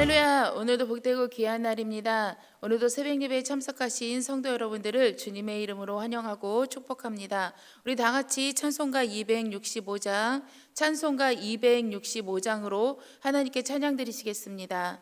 할렐루야. 오늘도 복되고 귀한 날입니다. 오늘도 새벽 예배에 참석하신 성도 여러분들을 주님의 이름으로 환영하고 축복합니다. 우리 다 같이 찬송가 265장으로 하나님께 찬양 드리시겠습니다.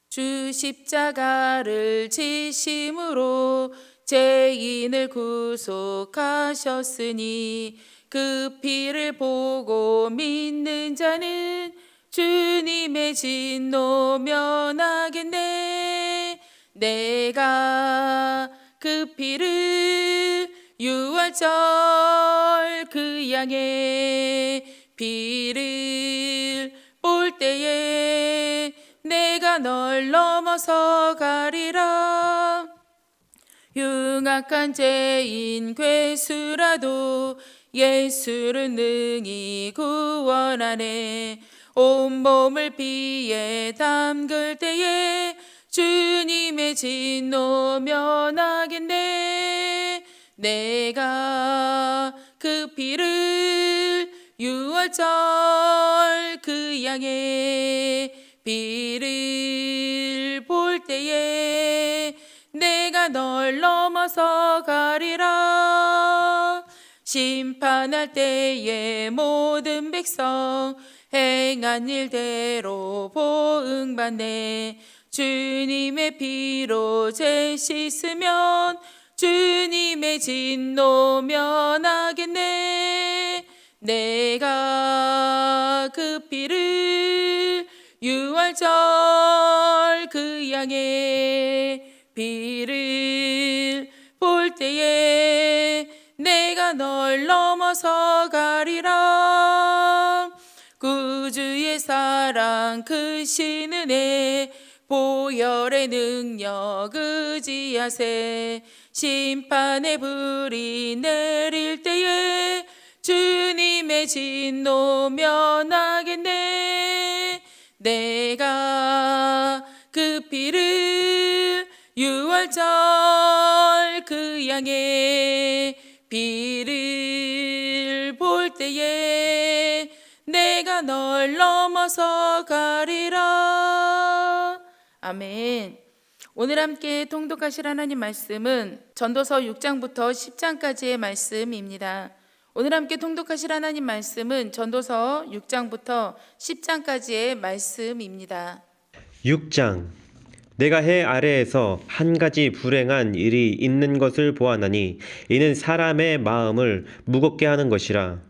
주 십자가를 지심으로 죄인을 구속하셨으니 그 피를 보고 믿는 자는 주님의 진노 면하겠네. 내가 그 피를 유월절 그 양의 피를 볼 때에 내가 널 넘어서 가리라. 흉악한 죄인 괴수라도 예수를 능히 구원하네. 온몸을 피에 담글 때에 주님의 진노 면하겠네. 내가 그 피를 유월절 그 양의 피를 볼 때에 내가 널 넘어서 가리라. 심판할 때에 모든 백성 행한 일대로 보응받네. 주님의 피로 죄 씻으면 주님의 진노 면하겠네. 내가 그 피를 유월절 그 양의 피를 볼 때에 내가 널 넘어서 가리라. 구주의 사랑 크신 은혜 보혈의 능력 의지하세. 심판의 불이 내릴 때에 주님의 진노 면하겠네. 내가 그 피를 유월절 그 양의 피를 볼 때에 내가 널 넘어서 가리라. 아멘. 오늘 함께 통독하실 하나님 말씀은 전도서 6장부터 10장까지의 말씀입니다. 오늘 함께 통독하실 하나님 말씀은 전도서 6장부터 10장까지의 말씀입니다. 6장. 내가 해 아래에서 한 가지 불행한 일이 있는 것을 보았나니 이는 사람의 마음을 무겁게 하는 것이라.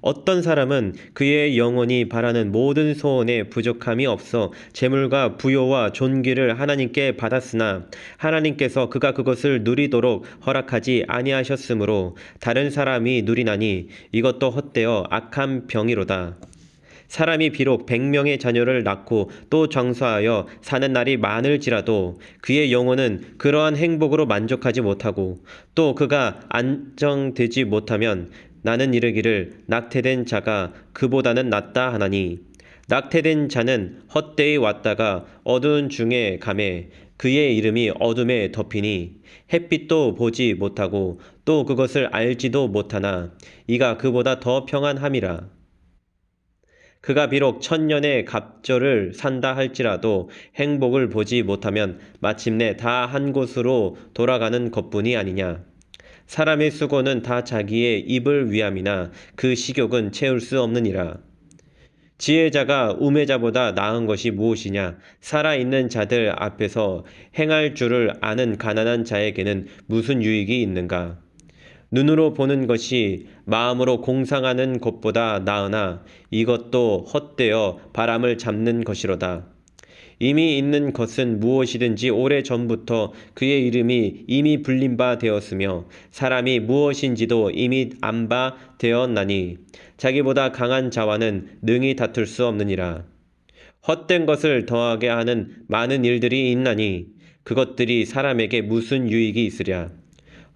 어떤 사람은 그의 영혼이 바라는 모든 소원에 부족함이 없어 재물과 부요와 존귀를 하나님께 받았으나 하나님께서 그가 그것을 누리도록 허락하지 아니하셨으므로 다른 사람이 누리나니 이것도 헛되어 악한 병이로다. 사람이 비록 100명의 자녀를 낳고 또 장수하여 사는 날이 많을지라도 그의 영혼은 그러한 행복으로 만족하지 못하고 또 그가 안정되지 못하면 나는 이르기를 낙태된 자가 그보다는 낫다 하나니 낙태된 자는 헛되이 왔다가 어두운 중에 가매 그의 이름이 어둠에 덮이니 햇빛도 보지 못하고 또 그것을 알지도 못하나 이가 그보다 더 평안함이라. 그가 비록 1000년의 갑절을 산다 할지라도 행복을 보지 못하면 마침내 다 한 곳으로 돌아가는 것뿐이 아니냐. 사람의 수고는 다 자기의 입을 위함이나 그 식욕은 채울 수 없느니라. 지혜자가 우매자보다 나은 것이 무엇이냐. 살아있는 자들 앞에서 행할 줄을 아는 가난한 자에게는 무슨 유익이 있는가. 눈으로 보는 것이 마음으로 공상하는 것보다 나으나 이것도 헛되어 바람을 잡는 것이로다. 이미 있는 것은 무엇이든지 오래전부터 그의 이름이 이미 불린 바 되었으며 사람이 무엇인지도 이미 안 바 되었나니 자기보다 강한 자와는 능히 다툴 수 없느니라. 헛된 것을 더하게 하는 많은 일들이 있나니 그것들이 사람에게 무슨 유익이 있으랴.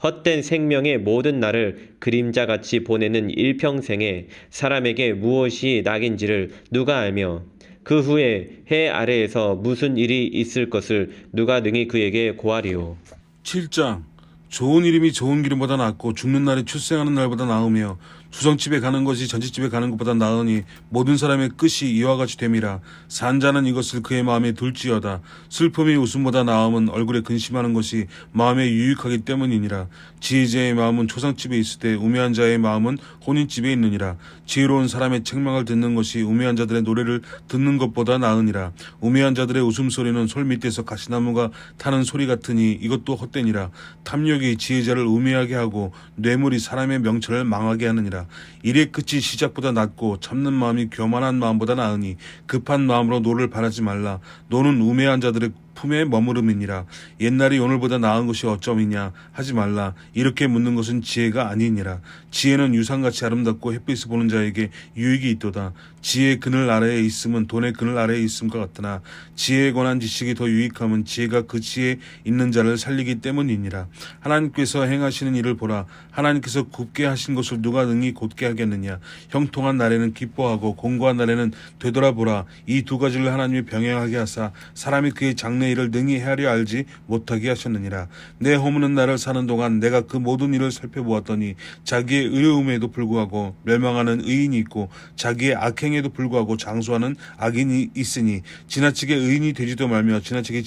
헛된 생명의 모든 날을 그림자같이 보내는 일평생에 사람에게 무엇이 낙인지를 누가 알며 그 후에 해 아래에서 무슨 일이 있을 것을 누가 능히 그에게 고하리요. 7장. 좋은 이름이 좋은 기름보다 낫고 죽는 날이 출생하는 날보다 나으며 수정집에 가는 것이 전집집에 가는 것보다 나으니 모든 사람의 끝이 이와 같이 됨이라. 산 자는 이것을 그의 마음에 둘지어다. 슬픔이 웃음보다 나음은 얼굴에 근심하는 것이 마음에 유익하기 때문이니라. 지혜자의 마음은 초상집에 있을 때 우매한 자의 마음은 혼인집에 있느니라. 지혜로운 사람의 책망을 듣는 것이 우매한 자들의 노래를 듣는 것보다 나으니라. 우매한 자들의 웃음소리는 솔 밑에서 가시나무가 타는 소리 같으니 이것도 헛되니라. 탐욕이 지혜자를 우매하게 하고 뇌물이 사람의 명철을 망하게 하느니라. 일의 끝이 시작보다 낫고 참는 마음이 교만한 마음보다 나으니 급한 마음으로 노를 바라지 말라. 노는 우매한 자들의 품에 머무름이니라. 옛날이 오늘보다 나은 것이 어쩌이냐 하지 말라. 이렇게 묻는 것은 지혜가 아니니라. 지혜는 유상같이 아름답고 햇빛을 보는 자에게 유익이 있도다. 지혜의 그늘 아래에 있음은 돈의 그늘 아래에 있음과 같으나 지혜에 관한 지식이 더 유익함은 지혜가 그 지혜에 있는 자를 살리기 때문이니라. 하나님께서 행하시는 일을 보라. 하나님께서 굽게 하신 것을 누가 능히 곧게 하겠느냐. 형통한 날에는 기뻐하고 공고한 날에는 되돌아보라. 이 두 가지를 하나님이 병행하게 하사 사람이 그의 장래 일을 능히 헤아려 알지 못하게 하셨느니라. 내 허무는 날을 사는 동안 내가 그 모든 일을 살펴보았더니 자기의 의로움에도 불구하고 멸망하는 의인이 있고 자기의 악행에도 불구하고 장수하는 악인이 있으니 지나치게 의인이 되지도 말며 지나치게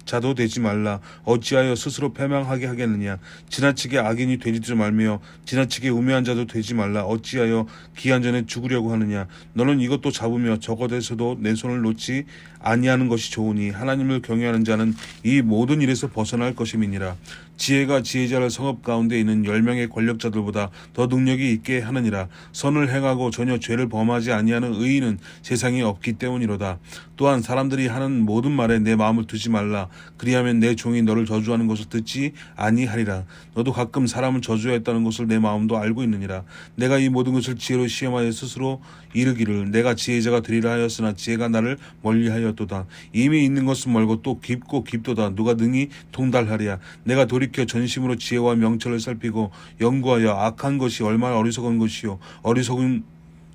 자도 되지 말라. 어찌하여 스스로 패망하게 하겠느냐. 지나치게 악인이 되지도 말며 지나치게 우매한 자도 되지 말라. 어찌하여 기한 전에 죽으려고 하느냐. 너는 이것도 잡으며 저것에서도 내 손을 놓지 아니하는 것이 좋으니 하나님을 경외하는 자는 이 모든 일에서 벗어날 것임이니라. 지혜가 지혜자를 성읍 가운데 있는 10명의 권력자들보다 더 능력이 있게 하느니라. 선을 행하고 전혀 죄를 범하지 아니하는 의인은 세상에 없기 때문이로다. 또한 사람들이 하는 모든 말에 내 마음을 두지 말라. 그리하면 내 종이 너를 저주하는 것을 듣지 아니하리라. 너도 가끔 사람을 저주하였다는 것을 내 마음도 알고 있느니라. 내가 이 모든 것을 지혜로 시험하여 스스로 이르기를 내가 지혜자가 되리라 하였으나 지혜가 나를 멀리하였도다. 이미 있는 것은 멀고 또 깊고 깊도다. 누가 능히 통달하랴. 내가 돌이켜 전심으로 지혜와 명철을 살피고 연구하여 악한 것이 얼마나 어리석은 것이요 어리석은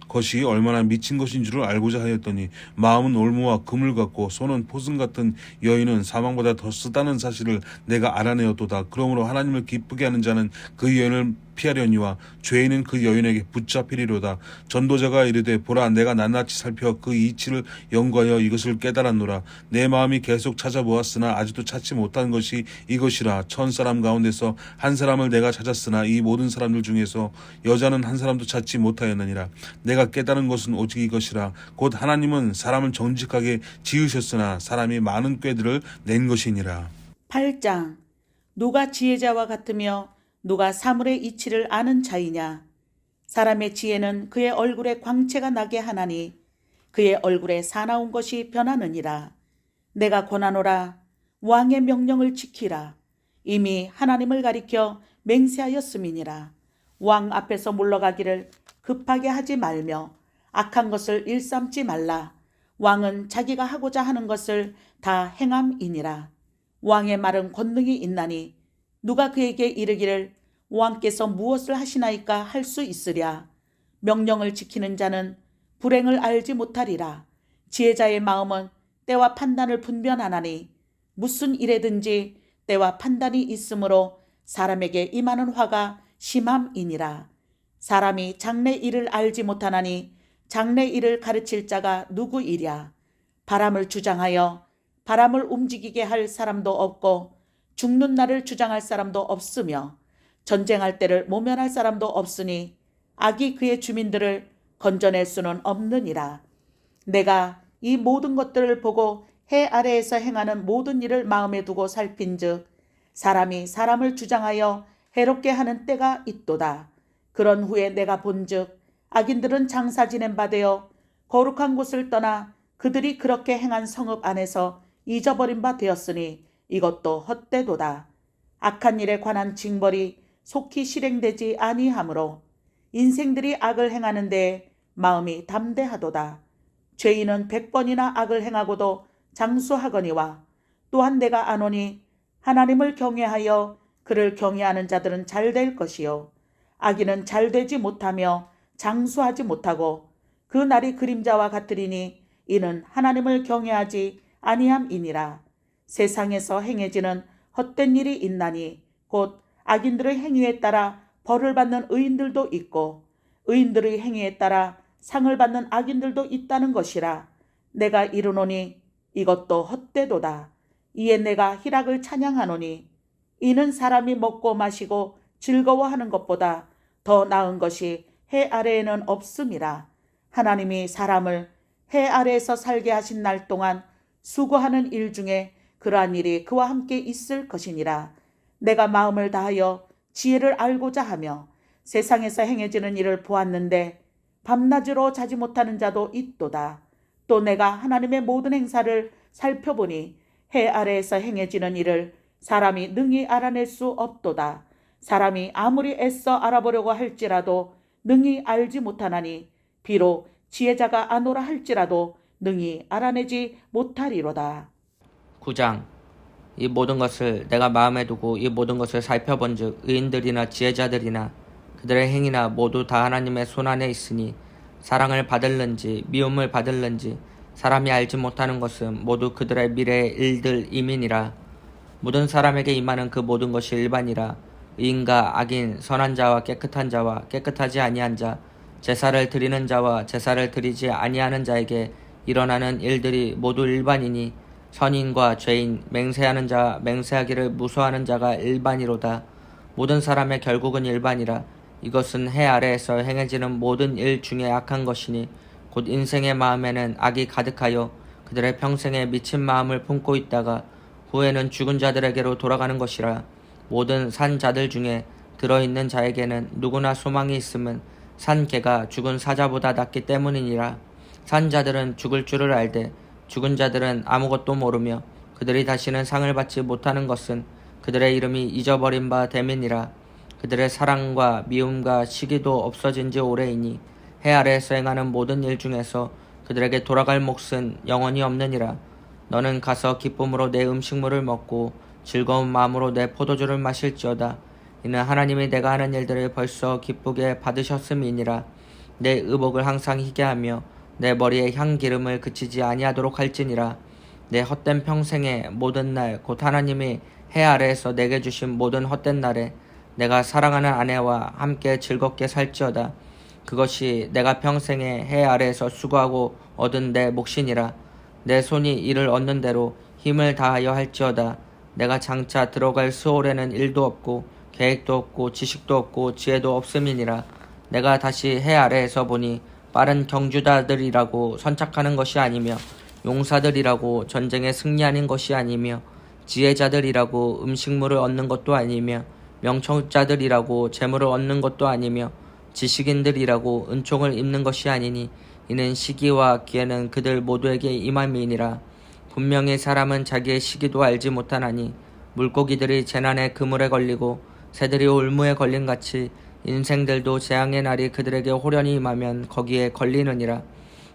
것이 얼마나 미친 것인 줄을 알고자 하였더니 마음은 올무와 금을 같고 손은 포승 같은 여인은 사망보다 더 쓰다는 사실을 내가 알아내었도다. 그러므로 하나님을 기쁘게 하는 자는 그 여인을 피하려니와 죄인은 그 여인에게 붙잡히리로다. 전도자가 이르되 보라 내가 낱낱이 살펴 그 이치를 연구하여 이것을 깨달았노라. 내 마음이 계속 찾아보았으나 아직도 찾지 못한 것이 이것이라. 1000사람 가운데서 한 사람을 내가 찾았으나 이 모든 사람들 중에서 여자는 한 사람도 찾지 못하였느니라. 내가 깨달은 것은 오직 이것이라. 곧 하나님은 사람을 정직하게 지으셨으나 사람이 많은 꾀들을 낸 것이니라. 8장. 누가 지혜자와 같으며 누가 사물의 이치를 아는 자이냐. 사람의 지혜는 그의 얼굴에 광채가 나게 하나니 그의 얼굴에 사나운 것이 변하느니라. 내가 권하노라. 왕의 명령을 지키라. 이미 하나님을 가리켜 맹세하였음이니라. 왕 앞에서 물러가기를 급하게 하지 말며 악한 것을 일삼지 말라. 왕은 자기가 하고자 하는 것을 다 행함이니라. 왕의 말은 권능이 있나니 누가 그에게 이르기를 왕께서 무엇을 하시나이까 할 수 있으랴. 명령을 지키는 자는 불행을 알지 못하리라. 지혜자의 마음은 때와 판단을 분별하나니 무슨 일에든지 때와 판단이 있으므로 사람에게 임하는 화가 심함이니라. 사람이 장래 일을 알지 못하나니 장래 일을 가르칠 자가 누구이랴. 바람을 주장하여 바람을 움직이게 할 사람도 없고 죽는 날을 주장할 사람도 없으며 전쟁할 때를 모면할 사람도 없으니 악이 그의 주민들을 건져낼 수는 없느니라. 내가 이 모든 것들을 보고 해 아래에서 행하는 모든 일을 마음에 두고 살핀즉 사람이 사람을 주장하여 해롭게 하는 때가 있도다. 그런 후에 내가 본즉 악인들은 장사 지낸 바 되어 거룩한 곳을 떠나 그들이 그렇게 행한 성읍 안에서 잊어버린 바 되었으니 이것도 헛되도다. 악한 일에 관한 징벌이 속히 실행되지 아니하므로 인생들이 악을 행하는 데 마음이 담대하도다. 죄인은 100번이나 악을 행하고도 장수하거니와 또한 내가 아노니 하나님을 경외하여 그를 경외하는 자들은 잘될 것이요 악인은 잘되지 못하며 장수하지 못하고 그 날이 그림자와 같으리니 이는 하나님을 경외하지 아니함이니라. 세상에서 행해지는 헛된 일이 있나니 곧 악인들의 행위에 따라 벌을 받는 의인들도 있고 의인들의 행위에 따라 상을 받는 악인들도 있다는 것이라. 내가 이르노니 이것도 헛되도다. 이에 내가 희락을 찬양하노니 이는 사람이 먹고 마시고 즐거워하는 것보다 더 나은 것이 해 아래에는 없음이라. 하나님이 사람을 해 아래에서 살게 하신 날 동안 수고하는 일 중에 그러한 일이 그와 함께 있을 것이니라. 내가 마음을 다하여 지혜를 알고자 하며 세상에서 행해지는 일을 보았는데 밤낮으로 자지 못하는 자도 있도다. 또 내가 하나님의 모든 행사를 살펴보니 해 아래에서 행해지는 일을 사람이 능히 알아낼 수 없도다. 사람이 아무리 애써 알아보려고 할지라도 능히 알지 못하나니 비록 지혜자가 아노라 할지라도 능히 알아내지 못하리로다. 9장. 이 모든 것을 내가 마음에 두고 이 모든 것을 살펴본즉 의인들이나 지혜자들이나 그들의 행위나 모두 다 하나님의 손안에 있으니 사랑을 받을는지 미움을 받을는지 사람이 알지 못하는 것은 모두 그들의 미래의 일들임이니라. 모든 사람에게 임하는 그 모든 것이 일반이라. 의인과 악인, 선한 자와 깨끗한 자와 깨끗하지 아니한 자, 제사를 드리는 자와 제사를 드리지 아니하는 자에게 일어나는 일들이 모두 일반이니 선인과 죄인, 맹세하는 자와 맹세하기를 무서워하는 자가 일반이로다. 모든 사람의 결국은 일반이라. 이것은 해 아래에서 행해지는 모든 일 중에 악한 것이니 곧 인생의 마음에는 악이 가득하여 그들의 평생에 미친 마음을 품고 있다가 후에는 죽은 자들에게로 돌아가는 것이라. 모든 산 자들 중에 들어있는 자에게는 누구나 소망이 있음은 산 개가 죽은 사자보다 낫기 때문이니라. 산 자들은 죽을 줄을 알되 죽은 자들은 아무것도 모르며 그들이 다시는 상을 받지 못하는 것은 그들의 이름이 잊어버린 바 됨이니라. 그들의 사랑과 미움과 시기도 없어진 지 오래이니 해 아래에서 행하는 모든 일 중에서 그들에게 돌아갈 몫은 영원히 없느니라. 너는 가서 기쁨으로 내 음식물을 먹고 즐거운 마음으로 내 포도주를 마실지어다. 이는 하나님이 내가 하는 일들을 벌써 기쁘게 받으셨음이니라. 내 의복을 항상 희게 하며 내 머리에 향기름을 그치지 아니하도록 할지니라. 내 헛된 평생의 모든 날 곧 하나님이 해 아래에서 내게 주신 모든 헛된 날에 내가 사랑하는 아내와 함께 즐겁게 살지어다. 그것이 내가 평생에 해 아래에서 수고하고 얻은 내 몫이니라. 내 손이 이를 얻는 대로 힘을 다하여 할지어다. 내가 장차 들어갈 수월에는 일도 없고 계획도 없고 지식도 없고 지혜도 없음이니라. 내가 다시 해 아래에서 보니 빠른 경주자들이라고 선착하는 것이 아니며 용사들이라고 전쟁에 승리하는 것이 아니며 지혜자들이라고 음식물을 얻는 것도 아니며 명철자들이라고 재물을 얻는 것도 아니며 지식인들이라고 은총을 입는 것이 아니니 이는 시기와 기회는 그들 모두에게 임함이니라. 분명히 사람은 자기의 시기도 알지 못하나니 물고기들이 재난의 그물에 걸리고 새들이 올무에 걸린 같이 인생들도 재앙의 날이 그들에게 호련히 임하면 거기에 걸리느니라.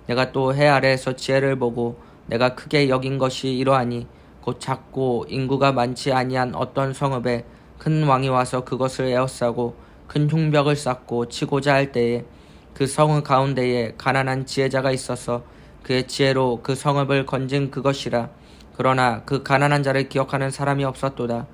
내가 또 해 아래에서 지혜를 보고 내가 크게 여긴 것이 이러하니 곧 작고 인구가 많지 아니한 어떤 성읍에 큰 왕이 와서 그것을 에워싸고 큰 흉벽을 쌓고 치고자 할 때에 그 성읍 가운데에 가난한 지혜자가 있어서 그의 지혜로 그 성읍을 건진 그것이라. 그러나 그 가난한 자를 기억하는 사람이 없었도다.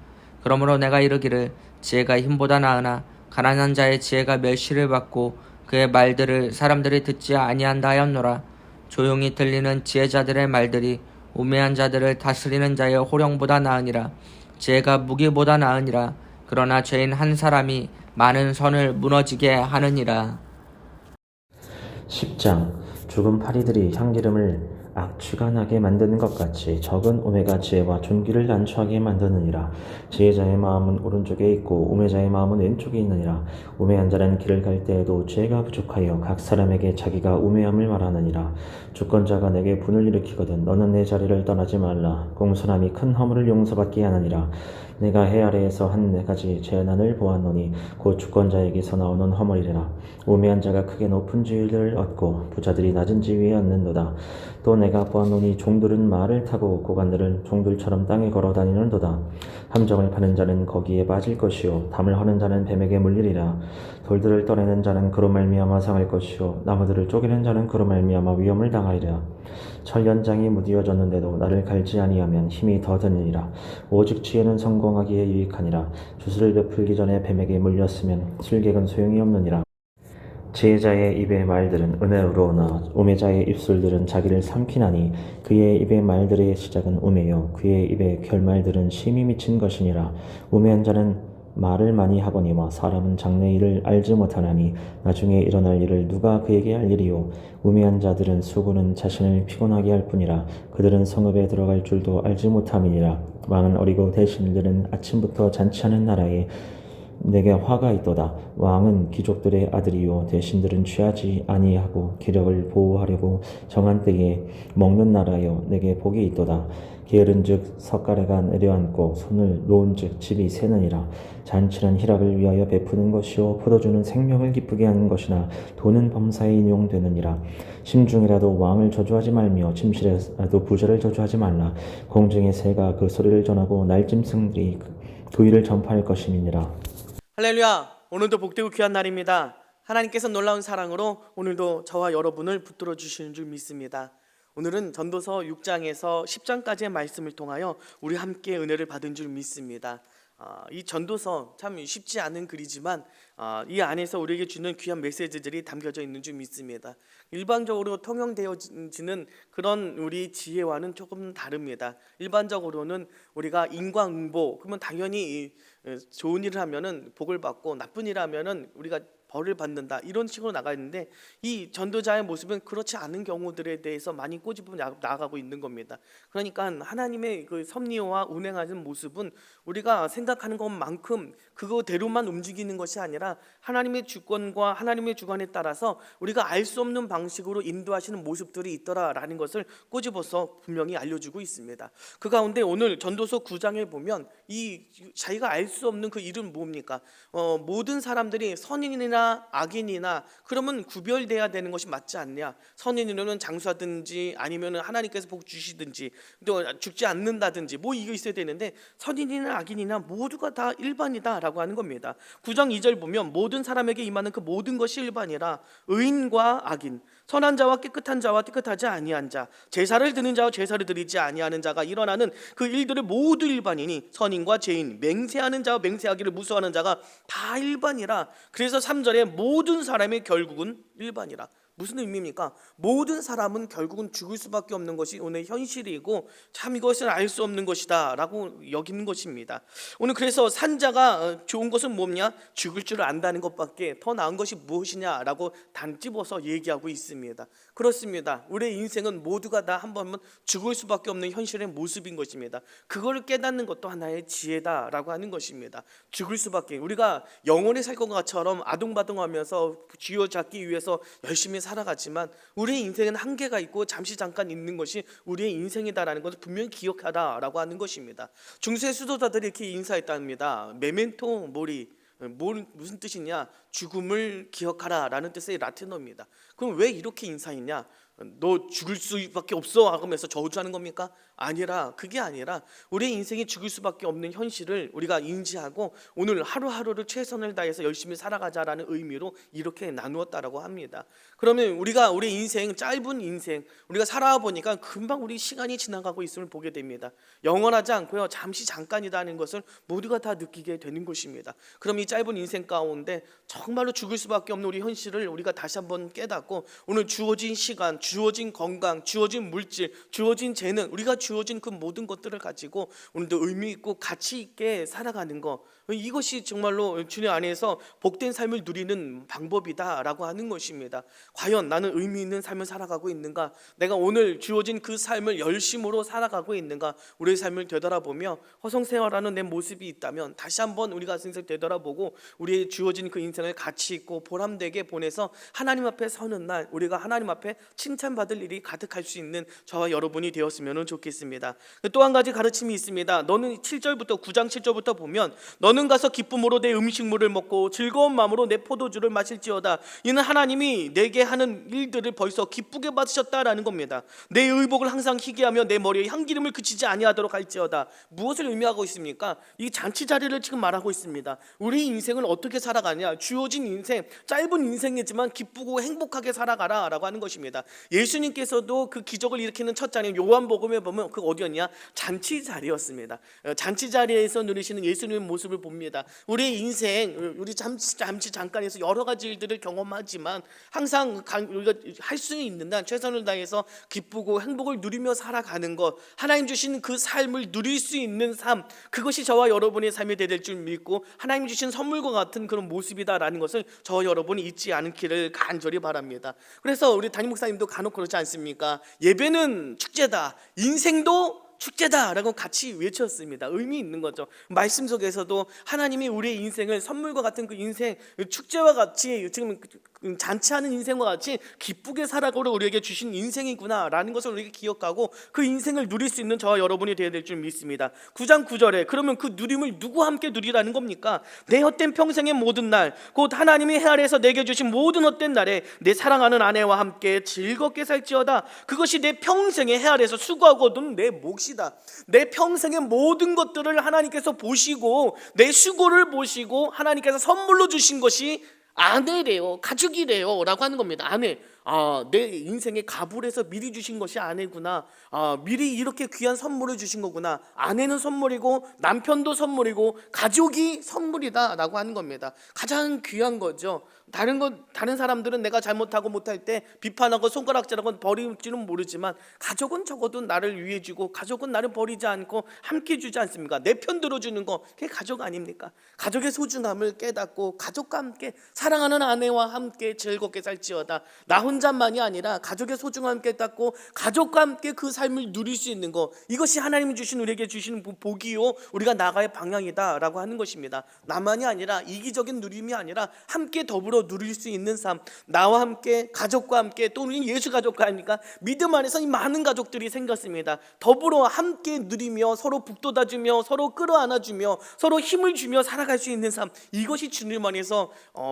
그러므로 내가 이르기를 지혜가 힘보다 나으나 가난한 자의 지혜가 멸시를 받고 그의 말들을 사람들이 듣지 아니한다 하였노라. 조용히 들리는 지혜자들의 말들이 우매한 자들을 다스리는 자의 호령보다 나으니라. 지혜가 무기보다 나으니라. 그러나 죄인 한 사람이 많은 선을 무너지게 하느니라. 10장. 죽은 파리들이 향기름을 악취가 나게 만드는 것 같이 적은 우매가 지혜와 존귀를 난처하게 만드느니라. 지혜자의 마음은 오른쪽에 있고 우매자의 마음은 왼쪽에 있느니라. 우매한 자는 길을 갈 때에도 지혜가 부족하여 각 사람에게 자기가 우매함을 말하느니라. 주권자가 내게 분을 일으키거든 너는 내 자리를 떠나지 말라. 공손함이 큰 허물을 용서받게 하느니라. 내가 해 아래에서 한 네 가지 재난을 보았노니 곧 주권자에게서 나오는 허물이라. 우매한 자가 크게 높은 지위를 얻고 부자들이 낮은 지위에 앉는도다. 또 내가 보았노니 종들은 말을 타고 고관들은 종들처럼 땅에 걸어 다니는도다. 함정을 파는 자는 거기에 빠질 것이요 담을 허는 자는 뱀에게 물리리라. 돌들을 떠내는 자는 그로 말미암아 상할 것이요 나무들을 쪼개는 자는 그로 말미암아 위험을 당하리라. 철연장이 무디어졌는데도 나를 갈지 아니하면 힘이 더 드느니라. 오직 지혜는 성공하기에 유익하니라. 주술을 베풀기 전에 뱀에게 물렸으면 술객은 소용이 없느니라. 지혜자의 입의 말들은 은혜로우나 우매자의 입술들은 자기를 삼키나니 그의 입의 말들의 시작은 우매요 그의 입의 결말들은 심히 미친 것이니라. 우매한 자는 말을 많이 하거니와 사람은 장래 일을 알지 못하나니 나중에 일어날 일을 누가 그에게 알리리요. 우매한 자들은 수고는 자신을 피곤하게 할 뿐이라 그들은 성읍에 들어갈 줄도 알지 못함이니라. 왕은 어리고 대신들은 아침부터 잔치하는 나라에 내게 화가 있도다. 왕은 귀족들의 아들이요 대신들은 취하지 아니하고 기력을 보호하려고 정한 때에 먹는 나라여 내게 복이 있도다. 게으른즉 석가래가 내려앉고 손을 놓은즉 집이 새느니라. 잔치는 희락을 위하여 베푸는 것이요 포도주는 생명을 기쁘게 하는 것이나 돈은 범사에 인용되느니라. 심중이라도 왕을 저주하지 말며 침실에라도 부자를 저주하지 말라. 공중의 새가 그 소리를 전하고 날짐승들이 그 일을 전파할 것임이니라. 할렐루야! 오늘도 복되고 귀한 날입니다. 하나님께서 놀라운 사랑으로 오늘도 저와 여러분을 붙들어 주시는 줄 믿습니다. 오늘은 전도서 6장에서 10장까지의 말씀을 통하여 우리 함께 은혜를 받은 줄 믿습니다. 이 전도서 참 쉽지 않은 글이지만 이 안에서 우리에게 주는 귀한 메시지들이 담겨져 있는 줄 믿습니다. 일반적으로 통용되어지는 그런 우리 지혜와는 조금 다릅니다. 일반적으로는 우리가 인과응보, 그러면 당연히 좋은 일을 하면은 복을 받고 나쁜 일을 하면은 우리가 벌을 받는다, 이런 식으로 나가 있는데 이 전도자의 모습은 그렇지 않은 경우들에 대해서 많이 꼬집어 나가고 있는 겁니다. 그러니까 하나님의 그 섭리와 운행하는 모습은 우리가 생각하는 것만큼 그거대로만 움직이는 것이 아니라 하나님의 주권과 하나님의 주관에 따라서 우리가 알 수 없는 방식으로 인도하시는 모습들이 있더라라는 것을 꼬집어서 분명히 알려주고 있습니다. 그 가운데 오늘 전도서 9장에 보면 이 자기가 알 수 없는 그 일은 뭡니까? 모든 사람들이 선인이나 악인이나 그러면 구별돼야 되는 것이 맞지 않냐? 선인으로는 장수하든지 아니면 하나님께서 복 주시든지 또 죽지 않는다든지 뭐 이거 있어야 되는데 선인이나 악인이나 모두가 다 일반이다라고 하는 겁니다. 9장 2절 보면 모든 사람에게 임하는 그 모든 것이 일반이라 의인과 악인, 선한 자와 깨끗한 자와 깨끗하지 아니한 자, 제사를 드는 자와 제사를 드리지 아니하는 자가 일어나는 그 일들을 모두 일반이니 선인과 죄인, 맹세하는 자와 맹세하기를 무서워하는 자가 다 일반이라. 그래서 3절에 모든 사람의 결국은 일반이라. 무슨 의미입니까? 모든 사람은 결국은 죽을 수밖에 없는 것이 오늘 현실이고 참 이것은 알 수 없는 것이다 라고 여기는 것입니다. 오늘 그래서 산자가 좋은 것은 뭐냐? 죽을 줄 안다는 것밖에 더 나은 것이 무엇이냐라고 단집어서 얘기하고 있습니다. 그렇습니다. 우리의 인생은 모두가 다 한 번은 죽을 수밖에 없는 현실의 모습인 것입니다. 그걸 깨닫는 것도 하나의 지혜다라고 하는 것입니다. 죽을 수밖에, 우리가 영원히 살 것처럼 아둥바둥하면서 쥐어잡기 위해서 열심히 살아가지만 우리의 인생은 한계가 있고 잠시 잠깐 있는 것이 우리의 인생이다라는 것을 분명히 기억하라라고 하는 것입니다. 중세 수도자들이 이렇게 인사했답니다. 메멘토 모리, 무슨 뜻이냐? 죽음을 기억하라라는 뜻의 라틴어입니다. 그럼 왜 이렇게 인사했냐? 너 죽을 수밖에 없어 하면서 저주하는 겁니까? 아니라, 그게 아니라 우리의 인생이 죽을 수밖에 없는 현실을 우리가 인지하고 오늘 하루하루를 최선을 다해서 열심히 살아가자라는 의미로 이렇게 나누었다라고 합니다. 그러면 우리가 우리 인생, 짧은 인생 우리가 살아보니까 금방 우리 시간이 지나가고 있음을 보게 됩니다. 영원하지 않고요, 잠시 잠깐이라는 것을 모두가 다 느끼게 되는 것입니다. 그럼 이 짧은 인생 가운데 정말로 죽을 수밖에 없는 우리 현실을 우리가 다시 한번 깨닫고 오늘 주어진 시간, 주어진 건강, 주어진 물질, 주어진 재능, 우리가 주어진 그 모든 것들을 가지고 오늘도 의미 있고 가치 있게 살아가는 것, 이것이 정말로 주님 안에서 복된 삶을 누리는 방법이다라고 하는 것입니다. 과연 나는 의미 있는 삶을 살아가고 있는가? 내가 오늘 주어진 그 삶을 열심으로 살아가고 있는가? 우리의 삶을 되돌아보며 허송세월하는 내 모습이 있다면 다시 한번 우리가 인생 되돌아보고 우리의 주어진 그 인생을 가치 있고 보람되게 보내서 하나님 앞에 서는 날 우리가 하나님 앞에 칭찬받을 일이 가득할 수 있는 저와 여러분이 되었으면 좋겠습니다. 또 한 가지 가르침이 있습니다. 너는 7절부터 9장 7절부터 보면 너는 가서 기쁨으로 내 음식물을 먹고 즐거운 마음으로 내 포도주를 마실지어다. 이는 하나님이 내게 하는 일들을 벌써 기쁘게 받으셨다라는 겁니다. 내 의복을 항상 희게하며 내 머리에 향기름을 그치지 아니하도록 할지어다. 무엇을 의미하고 있습니까? 이 잔치 자리를 지금 말하고 있습니다. 우리 인생을 어떻게 살아가냐? 주어진 인생, 짧은 인생이지만 기쁘고 행복하게 살아가라라고 하는 것입니다. 예수님께서도 그 기적을 일으키는 첫 자리는 요한복음에 보면 그 어디였냐? 잔치 자리였습니다. 잔치 자리에서 누리시는 예수님의 모습을 봅니다. 우리의 인생, 우리 잠시 잠깐에서 여러 가지 일들을 경험하지만 항상 우리가 할 수 있는 한 최선을 다해서 기쁘고 행복을 누리며 살아가는 것, 하나님 주신 그 삶을 누릴 수 있는 삶, 그것이 저와 여러분의 삶이 될 줄 믿고 하나님 주신 선물과 같은 그런 모습이다라는 것을 저와 여러분이 잊지 않기를 간절히 바랍니다. 그래서 우리 담임 목사님도 간혹 그렇지 않습니까? 예배는 축제다, 인생도 축제다라고 같이 외쳤습니다. 의미 있는 거죠. 말씀 속에서도 하나님이 우리의 인생을 선물과 같은 그 인생, 축제와 같이, 지금 잔치하는 인생과 같이 기쁘게 살아가고 우리에게 주신 인생이구나라는 것을 우리가 기억하고 그 인생을 누릴 수 있는 저와 여러분이 되어야 될 줄 믿습니다. 9장 9절에 그러면 그 누림을 누구와 함께 누리라는 겁니까? 내 헛된 평생의 모든 날, 곧 하나님이 해 아래에서 내게 주신 모든 헛된 날에 내 사랑하는 아내와 함께 즐겁게 살지어다. 그것이 내 평생의 해 아래에서 수고하고 얻은 내 몫이다. 내 평생의 모든 것들을 하나님께서 보시고 내 수고를 보시고 하나님께서 선물로 주신 것이 아내래요, 가족이래요 라고 하는 겁니다. 아내, 내 인생의 가불에서 미리 주신 것이 아내구나. 미리 이렇게 귀한 선물을 주신 거구나. 아내는 선물이고 남편도 선물이고 가족이 선물이다 라고 하는 겁니다. 가장 귀한 거죠. 다른 사람들은 내가 잘못하고 못할 때 비판하고 손가락질하고 버릴지는 모르지만 가족은 적어도 나를 위해 주고 가족은 나를 버리지 않고 함께 주지 않습니까? 내 편 들어주는 거, 그게 가족 아닙니까? 가족의 소중함을 깨닫고 가족과 함께 사랑하는 아내와 함께 즐겁게 살지어다. 나 혼자만이 아니라 가족의 소중함을 깨닫고 가족과 함께 그 삶을 누릴 수 있는 거, 이것이 하나님이 주신 우리에게 주시는 복이요 우리가 나가의 방향이다 라고 하는 것입니다. 나만이 아니라 이기적인 누림이 아니라 함께 더불어 누릴 수 있는 삶, 나와 함께 가족과 함께, 또 우리는 예수 가족과 하니까 믿음 안에서 이 많은 가족들이 생겼습니다. 더불어 함께 누리며 서로 북돋아주며 서로 끌어안아주며 서로 힘을 주며 살아갈 수 있는 삶, 이것이 주님 안에서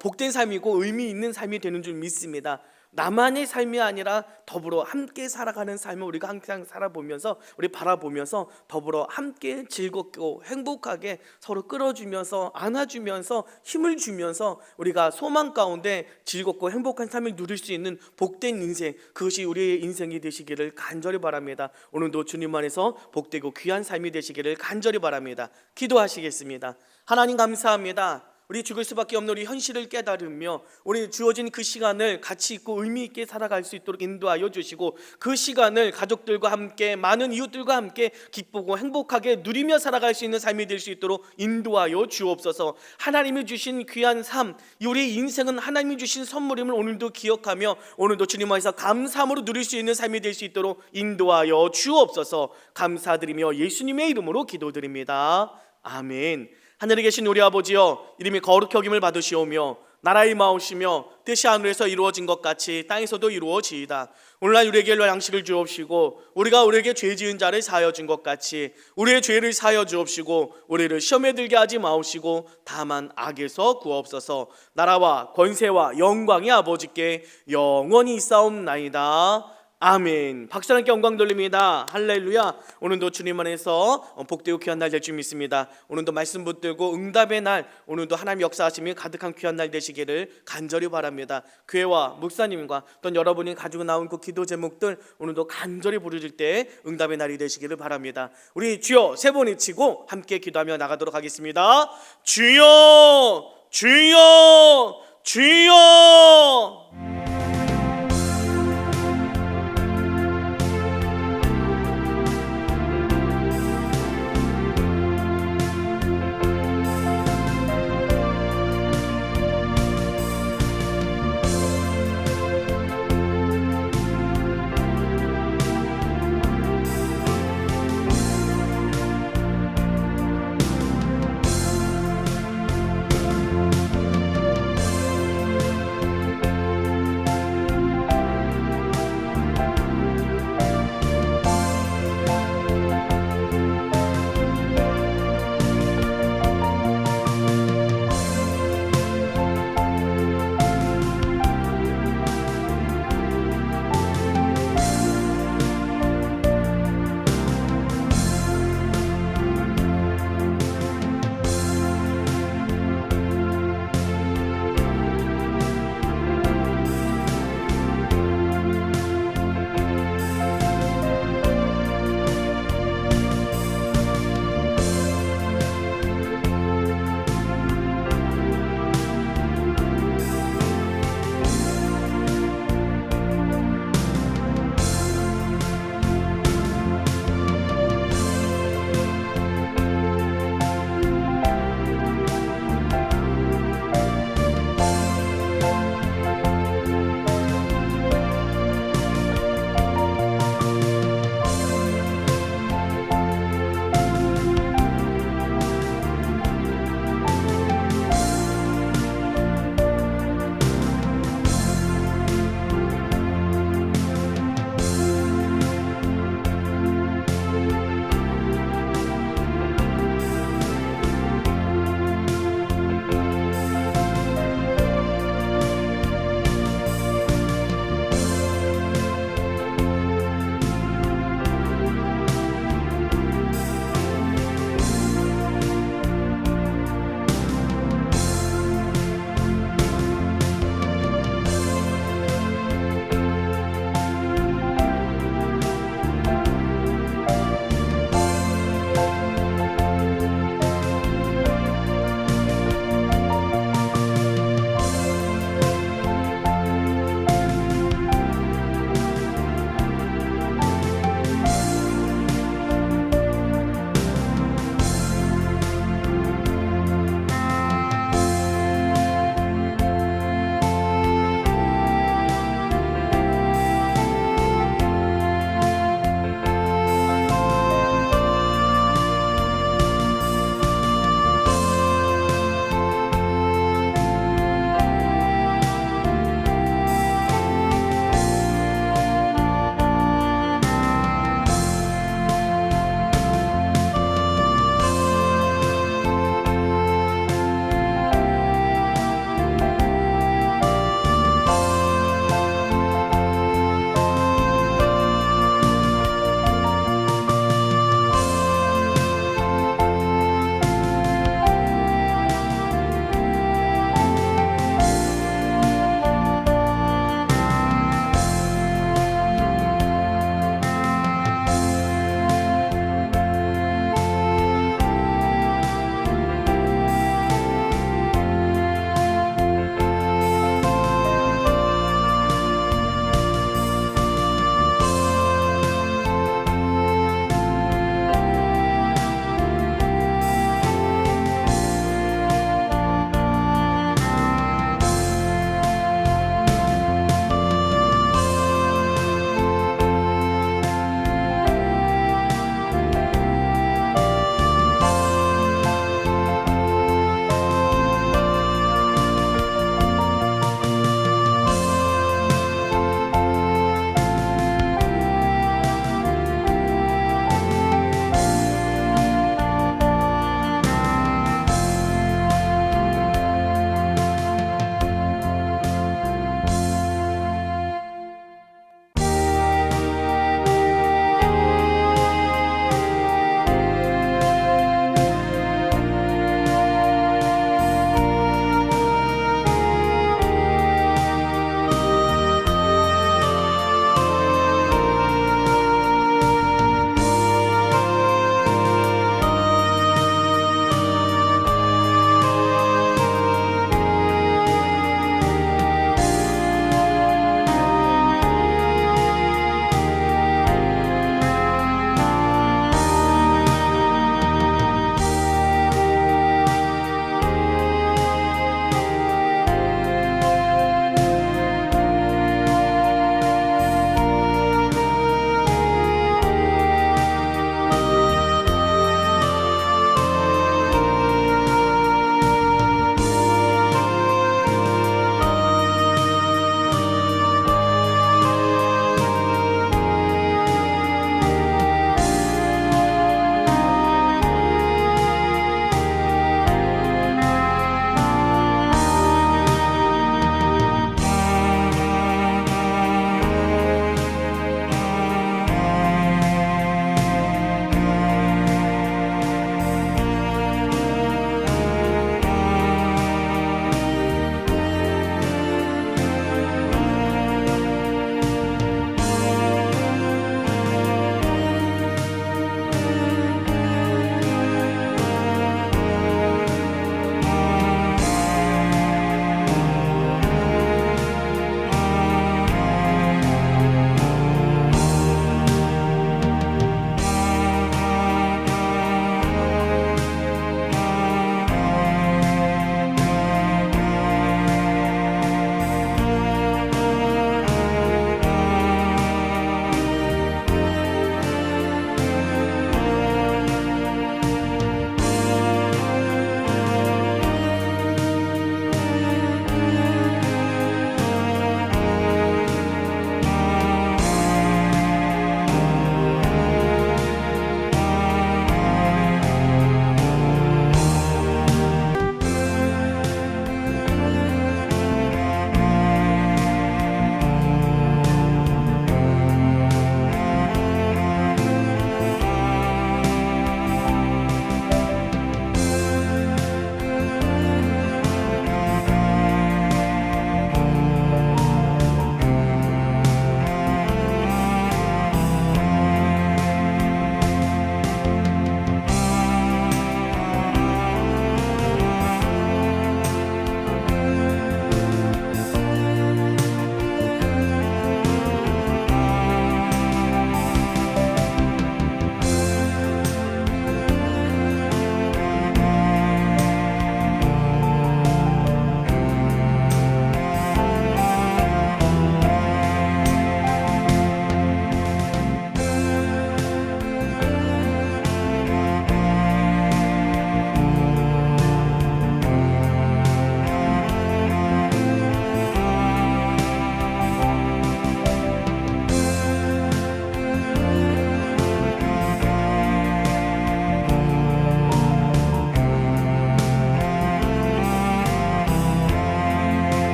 복된 삶이고 의미 있는 삶이 되는 줄 믿습니다. 나만의 삶이 아니라 더불어 함께 살아가는 삶을 우리가 항상 살아보면서, 우리 바라보면서 더불어 함께 즐겁고 행복하게 서로 끌어주면서 안아주면서 힘을 주면서 우리가 소망 가운데 즐겁고 행복한 삶을 누릴 수 있는 복된 인생, 그것이 우리의 인생이 되시기를 간절히 바랍니다. 오늘도 주님 안에서 복되고 귀한 삶이 되시기를 간절히 바랍니다. 기도하시겠습니다. 하나님 감사합니다. 우리 죽을 수밖에 없는 우리 현실을 깨달으며 우리 주어진 그 시간을 가치 있고 의미 있게 살아갈 수 있도록 인도하여 주시고, 그 시간을 가족들과 함께 많은 이웃들과 함께 기쁘고 행복하게 누리며 살아갈 수 있는 삶이 될 수 있도록 인도하여 주옵소서. 하나님이 주신 귀한 삶, 우리 인생은 하나님이 주신 선물임을 오늘도 기억하며 오늘도 주님 안에서 감사함으로 누릴 수 있는 삶이 될 수 있도록 인도하여 주옵소서. 감사드리며 예수님의 이름으로 기도드립니다. 아멘. 하늘에 계신 우리 아버지여, 이름이 거룩히 여김을 받으시오며 나라의 마오시며 뜻이 하늘에서 이루어진 것 같이 땅에서도 이루어지이다. 오늘날 우리에게 양식을 주옵시고 우리가 우리에게 죄 지은 자를 사하여 준 것 같이 우리의 죄를 사하여 주옵시고 우리를 시험에 들게 하지 마옵시고 다만 악에서 구하옵소서. 나라와 권세와 영광이 아버지께 영원히 있사옵나이다. 아멘. 박수 함께 영광 돌립니다. 할렐루야. 오늘도 주님 안에서 복되고 귀한 날 될 줄 믿습니다. 오늘도 말씀 붙들고 응답의 날, 오늘도 하나님 역사하심이 가득한 귀한 날 되시기를 간절히 바랍니다. 교회와 목사님과 또 여러분이 가지고 나온 그 기도 제목들 오늘도 간절히 부르실 때 응답의 날이 되시기를 바랍니다. 우리 주여 세 번 외치고 함께 기도하며 나가도록 하겠습니다. 주여, 주여, 주여.